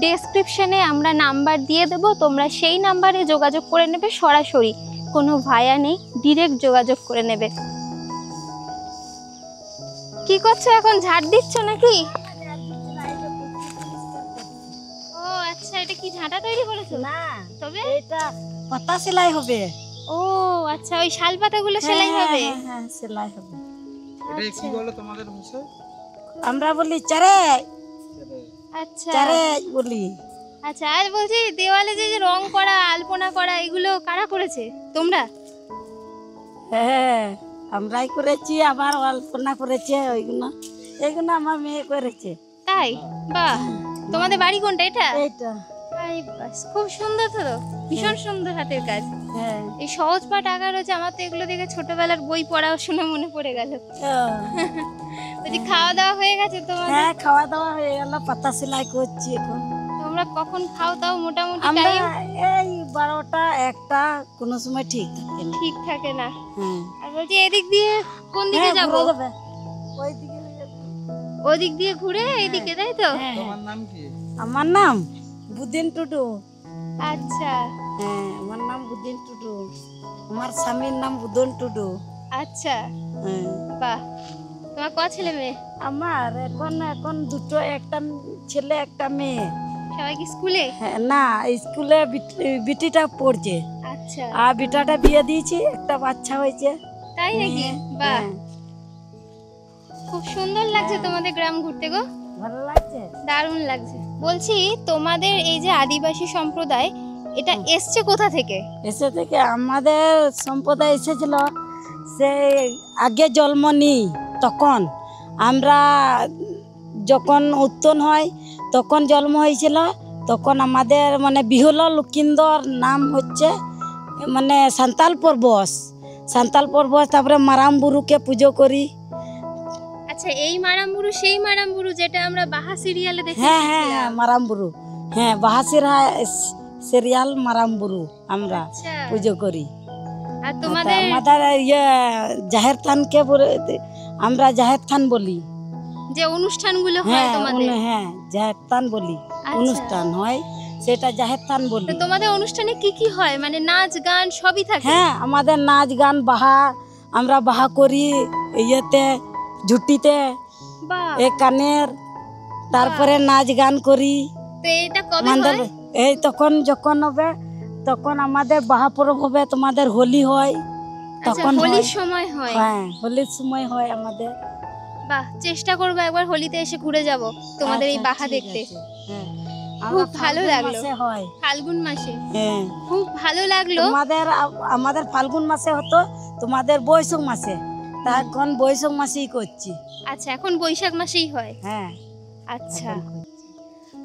ডেসক্রিপশনে আমরা নাম্বার দিয়ে দেব, তোমরা সেই নাম্বারে যোগাযোগ করে নেবে সরাসরি, কোনো ভায়া নেই, ডিরেক্ট যোগাযোগ করে নেবে। কি করছো এখন, ঝাড় দিচ্ছ নাকি? ও আচ্ছা, এটা কি ঝাঁটা তৈরি করেছো? না, তবে এটা পাতা সেলাই হবে। ও আচ্ছা, ওই শাল পাতাগুলো সেলাই হবে। হ্যাঁ, সেলাই হবে। এটা কি বলে তোমাদের ভাষায়? আমরা বলি চারে, আচ্ছা চারে বলি। আচ্ছা, আর বলছি দেওয়ালে যে যে রং করা আলপনা করা এগুলো কারা করেছে? তোমরা? হ্যাঁ, আমরাই করেছি, আবার অল্পনা করেছে ওইগুলো, এইগুলো আমার মেয়ে করেছে। তাই? বাহ, তোমাদের বাড়ি কোনটা? এটা? এইটা। আই বাস, খুব সুন্দর তো, ভীষণ সুন্দর হাতের কাজ। হ্যাঁ। এই সহজ পাঠ আঁকা রয়েছে, আমার তো এগুলো দেখে ছোটবেলার বই পড়াশোনা মনে পড়ে গেল। বলছি খাওয়া দাওয়া হয়ে গেছে তোমাদের? হ্যাঁ, খাওয়া দাওয়া হয়ে গেল, পাতা সেলাই করছি এখন। তোমরা কখন খাও তাও মোটামুটি আমরা টাইম? এই 12টা 1টা, কোনো সময় ঠিক থাকে না। ঠিক থাকে না। হ্যাঁ। আর বলছি এদিক দিয়ে কোন দিকে হ্যাঁ, যাব? ঘোরা যাবে। ওই দিকে যাবে। ওদিক দিয়ে ঘুরে এইদিকে, তাই তো? হ্যাঁ। তোমার নাম কি? আমার নাম বুদিন টুডু। আচ্ছা হ্যাঁ, আমার নাম বুদিন টুডু, আমার স্বামীর নাম বুদন টুডু। আচ্ছা, হ্যাঁ। বাহ। তোমার কত ছেলে মেয়ে? আমার এখন দুটো, একটা ছেলে একটা মেয়ে। সবাই কি স্কুলে? হ্যাঁ, না, স্কুলে বিটিটা পড়ছে, আচ্ছা, আর বিটাটা বিয়ে দিয়েছি, একটা বাচ্চা হয়েছে। তাই নাকি? মেয়ে। বাহ, হ্যাঁ, খুব সুন্দর লাগছে তোমাদের গ্রাম ঘুরতে গো, ভালো লাগছে। দারুণ লাগছে। বলছি তোমাদের এই যে আদিবাসী সম্প্রদায়, এটা এসছে কোথা থেকে? এসে থেকে আমাদের সম্প্রদায় এসেছিল সে আগে জন্ম নিই তখন আমরা যখন উত্তন হয় তখন জন্ম হয়েছিল, তখন আমাদের মানে বিহুলা লক্ষিন্দর নাম হচ্ছে মানে সান্তাল পরবশ। তারপরে মারাম বুড়ুকে পুজো করি। আচ্ছা, এই মারামবুরু সেই মারামবুরু যেটা আমরা বাহা সিরিয়ালে দেখি। হ্যাঁ হ্যাঁ হ্যাঁ মারাম বুড়ু, হ্যাঁ বাহাসিরা সিরিয়াল মারাম বুড়ু আমরা আচ্ছা। পুজো করি। আর তোমাদের আমাদের ইয়ে জাহের থানকে আমরা জাহের থান বলি। যে অনুষ্ঠানগুলো হয় হ্যাঁ তোমাদের, হ্যাঁ জাহের থান বলি, অনুষ্ঠান হয় সেটা জাহের থান বলি। তো তোমাদের অনুষ্ঠানে কি কি হয়, মানে নাচ গান সবই থাকে? হ্যাঁ আমাদের নাচ গান বাহা, আমরা বাহা করি ইয়েতে ঝুটিতে বাহ, এ কানের, তারপরে নাচ গান করি। তো এটা কবে আমাদের হয়? এই তখন যখন হবে তখন আমাদের বাহা পরব হবে, তোমাদের হোলি হয় আচ্ছা, তখন হোলির হয়। সময় হয়। হ্যাঁ হোলির সময় হয় আমাদের। বাহ, চেষ্টা করবো একবার হোলিতে এসে ঘুরে যাব তোমাদের এই আচ্ছা, বাহা ঠিক দেখতে। আছে, হ্যাঁ। খুব আমরা ভালো ফাল্গুন লাগলো। মাসে হয়, ফাল্গুন মাসে হ্যাঁ। খুব ভালো লাগলো। আমাদের ফাল্গুন মাসে হতো, তোমাদের বৈশাখ মাসে, তা এখন বৈশাখ মাসেই করছি। আচ্ছা, এখন বৈশাখ মাসেই হয়। হ্যাঁ আচ্ছা, এখন করছি।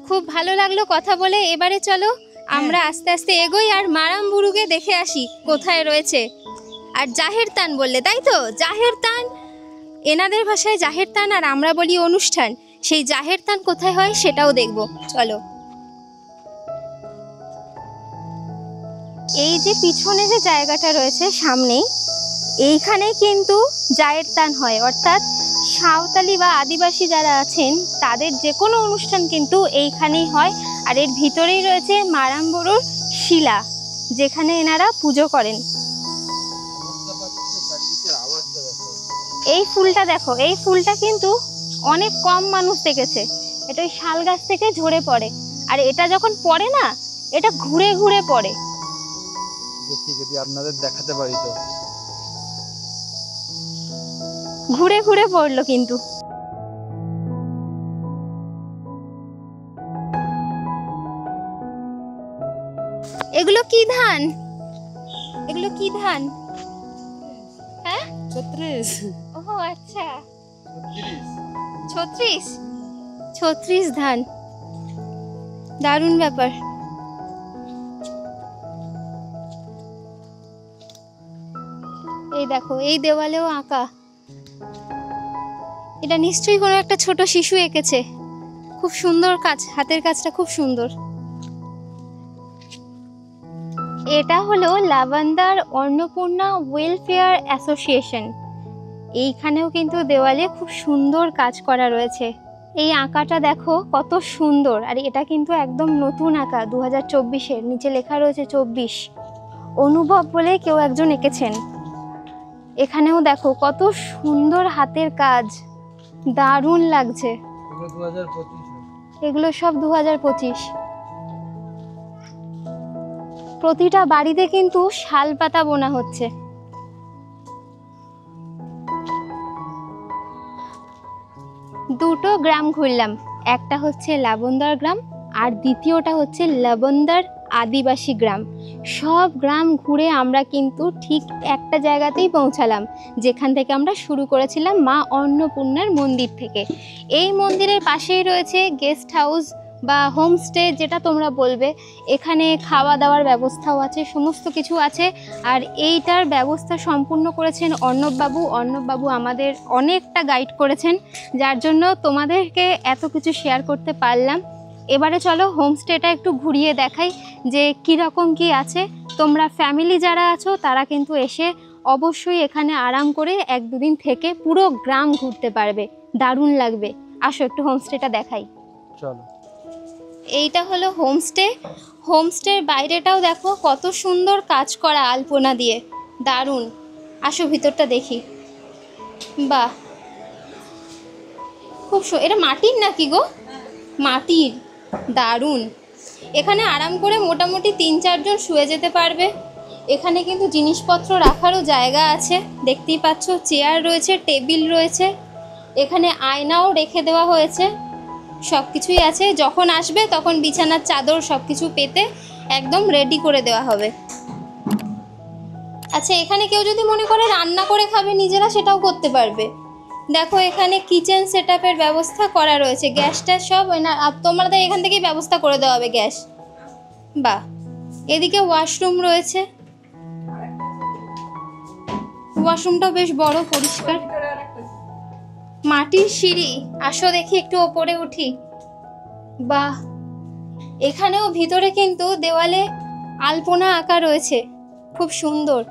খুব ভালো লাগলো কথা বলে। এবারে চলো আমরা আস্তে আস্তে এগোই আর মারামবুরুকে দেখে আসি কোথায় রয়েছে। আর জাহের তান বললে, তাই তো? জাহের তান, এনাদের ভাষায় জাহের তান আর আমরা বলি অনুষ্ঠান। সেই জাহের তান কোথায় হয় সেটাও দেখব, চলো। এই যে পিছনে যে জায়গাটা রয়েছে সামনেই, এইখানে কিন্তু জাহের তান হয়, অর্থাৎ সাঁওতালি বা আদিবাসী যারা আছেন তাদের যে কোনো অনুষ্ঠান কিন্তু এইখানেই হয়। আর এর ভিতরেই রয়েছে মারামবুরুর শিলা, যেখানে এনারা পুজো করেন। এই ফুলটা দেখো, এই ফুলটা কিন্তু অনেক কম মানুষ দেখেছে। এটা ওই শাল গাছ থেকে ঝরে পড়ে, আর এটা যখন পড়ে না, এটা ঘুরে ঘুরে পড়ে। দেখি যদি আপনাদের দেখাতে পারি তো। ঘুরে ঘুরে পড়লো কিন্তু। এগুলো কি ধান? এগুলো কি ধান? হ্যাঁ, 36। ও আচ্ছা, 36 ধান। দারুণ ব্যাপার। এই দেখো, এই দেওয়ালেও আঁকা। এটা নিশ্চয়ই কোনো একটা ছোট শিশু এঁকেছে। খুব সুন্দর কাজ, হাতের কাজটা খুব সুন্দর। এটা হলো লাবন্দার অন্নপূর্ণা ওয়েলফেয়ার অ্যাসোসিয়েশন। এইখানেও কিন্তু দেওয়ালে খুব সুন্দর কাজ করা রয়েছে। এই আঁকাটা দেখো কত সুন্দর, আর এটা কিন্তু একদম নতুন আঁকা, 2024-এর। নিচে লেখা রয়েছে 24। অনুভব বলে কেউ একজন এঁকেছেন। এখানেও দেখো কত সুন্দর হাতের কাজ, দারুণ লাগছে। এগুলো সব 2025। প্রতিটা বাড়িতে কিন্তু শাল পাতা বোনা হচ্ছে। দুটো গ্রাম ঘুরলাম, একটা হচ্ছে লাবন্দার গ্রাম আর দ্বিতীয়টা হচ্ছে লাবন্দার আদিবাসী গ্রাম। সব গ্রাম ঘুরে আমরা কিন্তু ঠিক একটা জায়গাতেই পৌঁছালাম, যেখান থেকে আমরা শুরু করেছিলাম মা অন্নপূর্ণার মন্দির থেকে। এই মন্দিরের পাশেই রয়েছে গেস্ট হাউস বা হোমস্টে, যেটা তোমরা বলবে। এখানে খাওয়া দাওয়ার ব্যবস্থাও আছে, সমস্ত কিছু আছে। আর এইটার ব্যবস্থা সম্পূর্ণ করেছেন অর্ণববাবু। অর্ণববাবু আমাদের অনেকটা গাইড করেছেন, যার জন্য তোমাদেরকে এত কিছু শেয়ার করতে পারলাম। এবারে চলো হোমস্টেটা একটু ঘুরিয়ে দেখাই যে কীরকম কী আছে। তোমরা ফ্যামিলি যারা আছো তারা কিন্তু এসে অবশ্যই এখানে আরাম করে 1-2 দিন থেকে পুরো গ্রাম ঘুরতে পারবে, দারুণ লাগবে। আসো একটু হোমস্টেটা দেখাই, চলো। এইটা হলো হোমস্টে। হোমস্টের বাইরেটাও দেখো কত সুন্দর কাজ করা আলপনা দিয়ে, দারুণ। আসো ভিতরটা দেখি। বাহ, খুব এটা মাটির নাকি গো? মাটির, দারুণ। এখানে আরাম করে মোটামুটি 3-4 জন শুয়ে যেতে পারবে। এখানে কিন্তু জিনিসপত্র রাখারও জায়গা আছে, দেখতেই পাচ্ছ। চেয়ার রয়েছে, টেবিল রয়েছে, এখানে আয়নাও রেখে দেওয়া হয়েছে, সব কিছুই আছে। যখন আসবে তখন বিছানার চাদর সব কিছু পেতে একদম রেডি করে দেওয়া হবে। আচ্ছা, এখানে কেউ যদি মনে করে রান্না করে খাবে নিজেরা, সেটাও করতে পারবে। দেখো এখানে কিচেন সেটআপের ব্যবস্থা করা রয়েছে, গ্যাসটা সব তোমাদের এখান থেকেই ব্যবস্থা করে দেওয়া হবে গ্যাস। বাহ, এদিকে ওয়াশরুম রয়েছে, ওয়াশরুমটাও বেশ বড়, পরিষ্কার। মাটির সিঁড়ি, আসো দেখি একটু ওপরে উঠি। বাহ, এখানেও ভিতরে কিন্তু দেওয়ালে আলপনা আঁকা রয়েছে, খুব সুন্দর।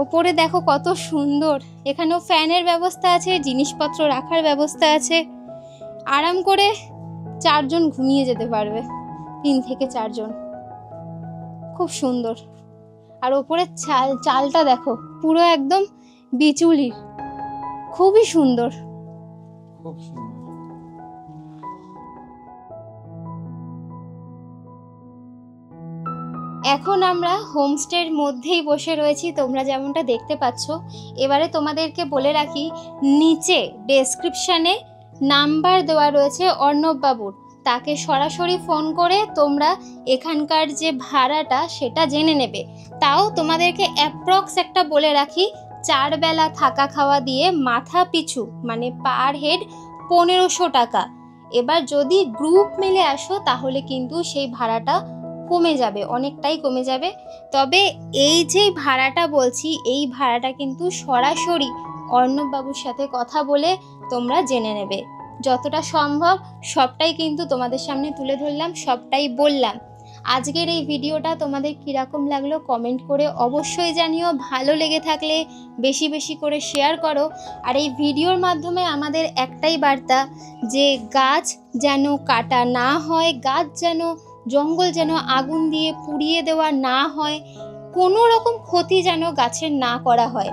ওপরে দেখো কত সুন্দর, এখানেও ফ্যানের ব্যবস্থা আছে, জিনিসপত্র রাখার ব্যবস্থা আছে। আরাম করে 4 জন ঘুমিয়ে যেতে পারবে, 3 থেকে 4 জন, খুব সুন্দর। আর ওপরে চালটা দেখো পুরো একদম বিচুলির, খুবই সুন্দর। খুব সুন্দর। এখন আমরা হোমস্টের মধ্যেই বসে রয়েছি, তোমরা যেমনটা দেখতে পাচ্ছ। এবারে তোমাদেরকে বলে রাখি, নিচে ডেসক্রিপশানে নাম্বার দেওয়া রয়েছে অর্ণব বাবুর, তাকে সরাসরি ফোন করে তোমরা এখানকার যে ভাড়াটা সেটা জেনে নেবে। তাও তোমাদেরকে অ্যাপ্রক্স একটা বলে রাখি, 4 বেলা থাকা খাওয়া দিয়ে মাথা পিছু মানে পার হেড 1500 টাকা। এবার যদি গ্রুপ মিলে আসো তাহলে কিন্তু সেই ভাড়াটা কমে যাবে, অনেকটাই কমে যাবে। তবে এই যে ভাড়াটা বলছি, এই ভাড়াটা কিন্তু সরাসরি অর্ণব বাবুর সাথে কথা বলে তোমরা জেনে নেবে। যতটা সম্ভব সবটাই কিন্তু তোমাদের সামনে তুলে ধরলাম, সবটাই বললাম। আজকের এই ভিডিওটা তোমাদের কীরকম লাগলো কমেন্ট করে অবশ্যই জানিও। ভালো লেগে থাকলে বেশি বেশি করে শেয়ার করো। আর এই ভিডিওর মাধ্যমে আমাদের একটাই বার্তা, যে গাছ যেন কাটা না হয়, গাছ যেন, জঙ্গল যেন আগুন দিয়ে পুড়িয়ে দেওয়া না হয়, কোনো রকম ক্ষতি যেন গাছের না করা হয়।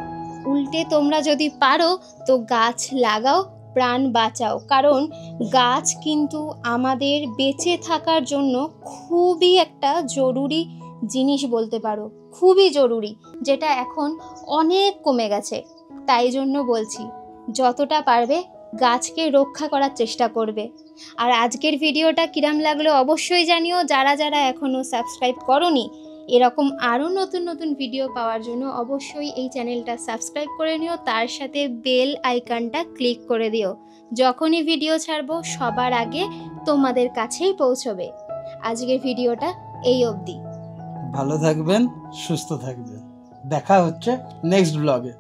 উল্টে তোমরা যদি পারো তো গাছ লাগাও, প্রাণ বাঁচাও। কারণ গাছ কিন্তু আমাদের বেঁচে থাকার জন্য খুবই একটা জরুরি জিনিস বলতে পারো, খুবই জরুরি, যেটা এখন অনেক কমে গেছে। তাই জন্য বলছি, যতটা পারবে গাছকে রক্ষা করার চেষ্টা করবে। আর আজকের ভিডিওটা কিরাম লাগলো অবশ্যই জানিও। যারা যারা এখনও সাবস্ক্রাইব করোনি, এরকম আরও নতুন নতুন ভিডিও পাওয়ার জন্য অবশ্যই এই চ্যানেলটা সাবস্ক্রাইব করে নিও, তার সাথে বেল আইকনটা ক্লিক করে দিও। যখনই ভিডিও ছাড়বো সবার আগে তোমাদের কাছেই পৌঁছবে। আজকের ভিডিওটা এই অবধি। ভালো থাকবেন, সুস্থ থাকবেন, দেখা হচ্ছে নেক্সট ব্লগে।